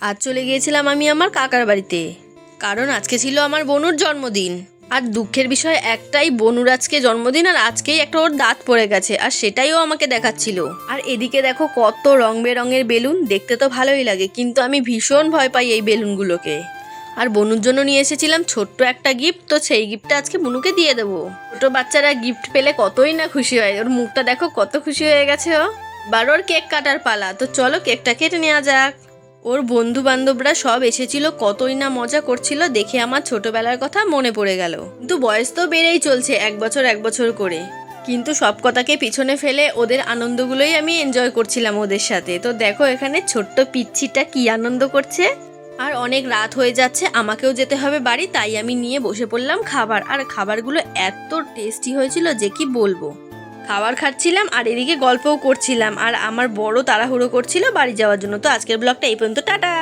আজ চলে গিয়েছিলাম আমি আমার কাকার বাড়িতে, কারণ আজকে ছিল আমার বনুর জন্মদিন। আর দুঃখের বিষয় একটাই, বনুর আজকে জন্মদিন আর আজকেই একটা ওর দাঁত পড়ে গেছে, আর সেটাইও আমাকে দেখাচ্ছিল। আর এদিকে দেখো কত রং বেরঙের বেলুন, দেখতে তো ভালোই লাগে, কিন্তু আমি ভীষণ ভয় পাই এই বেলুনগুলোকে। আর বনুর জন্য নিয়ে এসেছিলাম ছোট্ট একটা গিফট, তো সেই গিফটটা আজকে বনুকে দিয়ে দেবো। ছোট বাচ্চারা গিফট পেলে কতই না খুশি হয়, ওর মুখটা দেখো কত খুশি হয়ে গেছে ও। এবার ওর কেক কাটার পালা, তো চলো কেকটা কেটে নেওয়া যাক। ওর বন্ধু বান্ধবরা সব এসেছিল, কতই না মজা করছিল, দেখে আমার ছোটবেলার কথা মনে পড়ে গেল। কিন্তু বয়স তো বেড়েই চলছে, এক বছর এক বছর করে। কিন্তু সব কথাকে পিছনে ফেলে ওদের আনন্দগুলোই আমি এনজয় করছিলাম ওদের সাথে। তো দেখো এখানে ছোট্ট পিচ্ছিটা কি আনন্দ করছে। আর অনেক রাত হয়ে যাচ্ছে, আমাকেও যেতে হবে বাড়ি, তাই আমি নিয়ে বসে পড়লাম খাবার। আর খাবারগুলো এত টেস্টি হয়েছিল যে কি বলবো। খাবার খাচ্ছিলাম আর এদিকে গল্পও করছিলাম, আর আমার বড় তাড়াহুড়ো করছিল বাড়ি যাওয়ার জন্য। তো আজকের ব্লগটা এই পর্যন্ত, টাটা।